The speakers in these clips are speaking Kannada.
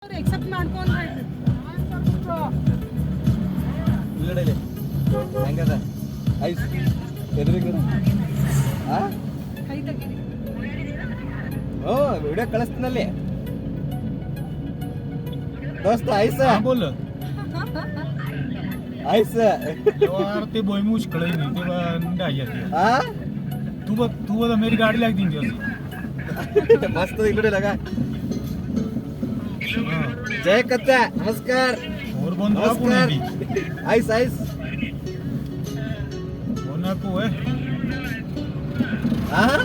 ಎಕ್ಸೆಪ್ಟ್ ಮಾಡ್ಕೊಂಡು ಇಲ್ಲಡಲಿ ಹೆಂಗದ ಐಸ್ ಎದುರಿಗೆ ಕೈ ತೆಗೀರಿ. ಓ ವಿಡಿಯೋ ಕಳಿಸ್ತೀನಲ್ಲಿ दोस्त ऐस हाँ बोल ऐस यार ते बोई मुझ कळे नाही ते बंद आहे हाँ तू बघ मेरी गाडी लागती ती अशी मस्त इकडे लगा जय कच्चा नमस्कार और बंद नमस्कार कोणी ऐस ऐस होना को है हाँ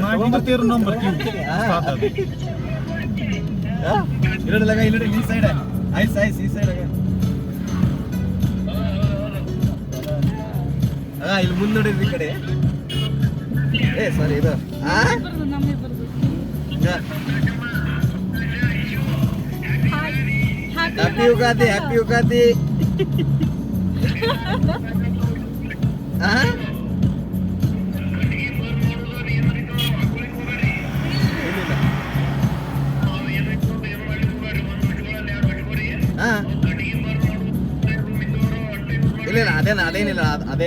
मागी तो 13 नंबर क्यों सादा हाँ इकडे लगा इकडे ई साइड है ऐस ऐस ई साइड लगा हाँ ಇಲ್ಲಿ ಮುಂದೆ ನೋಡಿದ್ರಿ ಈ ಕಡೆ ಏ ಸಾರಿ ಇದು ಆ ನಮ್ಮಿಬ್ಬರದು ಹ್ಯಾಪಿ ಯುಗಾದಿ ಹ್ಯಾಪಿ ಯುಗಾದಿ ಆ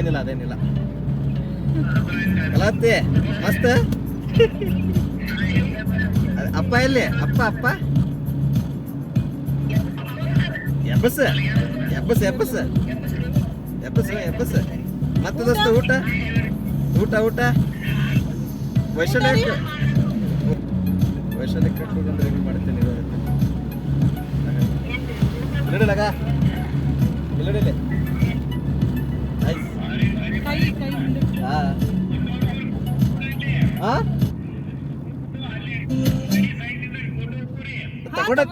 ಇಲ್ಲ ಅದೇನಿಲ್ಲ ಕಲಾತಿ ಮಸ್ತ್ ಅಪ್ಪ ಎಲ್ಲಿ ಅಪ್ಪ ಎಬ್ಬಸ್ ಮತ್ತೆ ದೋಸ್ತ ಊಟ ವೈಶಾಲ್ಯಕ್ಕೆ ಕಟ್ಟಬೇಕಂದ್ರೆ ಹೆಂಗೆ ಮಾಡ್ತೇನೆ ಇಲ್ಲಡಿಲಗ ಇಲ್ಲಡಿಲೆ ಕೈ ಹಿಂದೆ.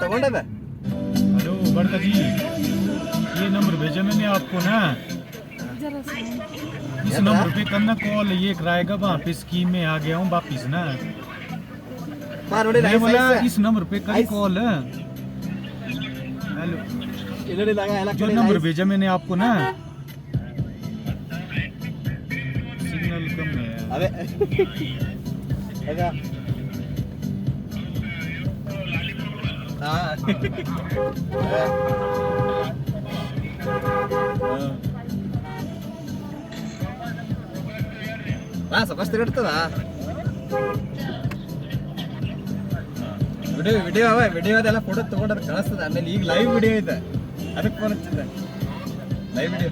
ತಗೊಂಡದ हेलो बड़का जी ये नंबर भेजा मैंने आपको ना जरा सा इस नंबर पे करना कॉल ये कराएगा वहाँ पे स्कीम में आ गया हूँ वापिस ना ಬಾ ನೋಡಿ मैं बोला इस नंबर पे कर आइस। कॉल हेलो ಇಲ್ಲಡಿಲಗ ಎಲ್ಲ जो ಕಡೆ नंबर भेजा मैंने आपको ना सिग्नल कम है यार। ಅದೇ ಅದ ಸಾಕಷ್ಟು ತಿರುಗ್ತದ ವಿಡಿಯೋದೆಲ್ಲ ಫೋಟೋ ತಗೊಂಡ್ರೆ ಕಳಿಸ್ತದ ಆಮೇಲೆ ಈಗ ಲೈವ್ ವಿಡಿಯೋ ಇದೆ ಅದಕ್ಕೆ ಫೋನ್ ಹಚ್ಚಿದ್ದೆ ಲೈವ್ ವಿಡಿಯೋ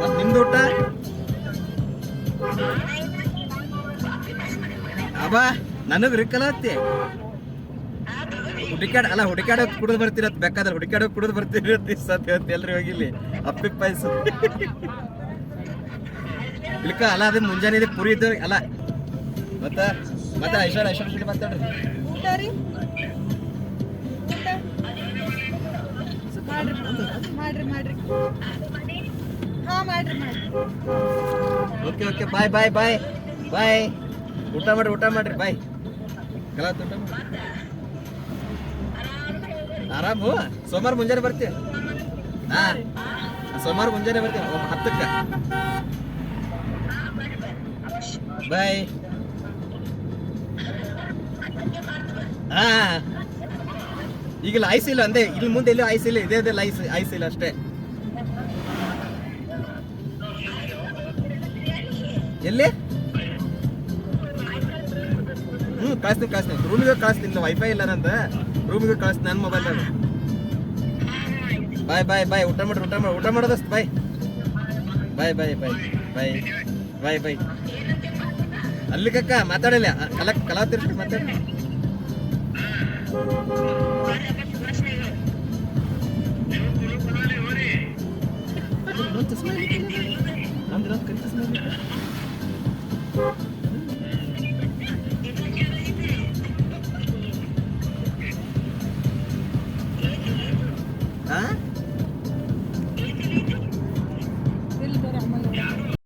ಮತ್ ನಿಮ್ದು ಊಟ ಅಬ್ಬ ನನಗ್ ರಿಕ್ಕಲತ್ತಿ ಹುಡುಕಾಡ ಕುಡಿದು ಬರ್ತಿರತ್ ಬೇಕಾದ್ರೆ ಹುಡುಕಾಡ ಕುಡಿದು ಬರ್ತಿರತ್ತಿ ಸತ್ಯ ಎಲ್ರಿ ಹೋಗಿಲ್ಲಿ ಅಪ್ಪಿ ಪಾಯಸ ಇಲ್ಕ ಅಲ್ಲ ಅದೇ ಮುಂಜಾನೆ ಇದೆ ಪುರಿ ಇದ್ದು ಅಲ್ಲ ಮತ್ತೆ ಐಶ್ವರ್ಯ ಮಾತಾಡ್ರಿ ಊಟ ರೀ ಮಾಡ್ರಿ ಹಾ ಮಾಡ್ರಿ ಓಕೆ ಬಾಯ್ ಊಟ ಮಾಡ್ರಿ ಬಾಯ್ ಕಲಾತ್ ಊಟ ಮಾಡ್ರಿ ಆರಾಮು ಸೋಮವಾರ ಮುಂಜಾನೆ ಬರ್ತೀವಿ ಸೋಮವಾರ ಮುಂಜಾನೆ ಬರ್ತೀವಿ 10ಕ್ಕೆ ಬಾಯ್ ಈಗಲ್ಲ ಐಸ್ ಇಲ್ಲ ಅಂದೆ ಇಲ್ಲಿ ಮುಂದೆ ಎಲ್ಲೂ ಐಸ್ ಇಲ್ಲ ಇದೇ ಐಸ್ ಇಲ್ಲ ಅಷ್ಟೇ ಎಲ್ಲಿ ಕಳಿಸ್ತೀನಿ ರೂಮಿಗೆ ಕಳಿಸ್ತೀನಿ ವೈಫೈ ಇಲ್ಲ ನಂದ ರೂಮಿಗೆ ಕಳಿಸ್ತೀನಿ ನನ್ನ ಮೊಬೈಲ್ ಬಾಯ್ ಊಟ ಮಾಡೋದಸ್ತ್ ಬಾಯ್ ಅಲ್ಲಿ ಕಕ್ಕ ಮಾತಾಡಲ್ಲ ಕಲಾತಿರ್ಸಿ ಮಾತಾಡಿ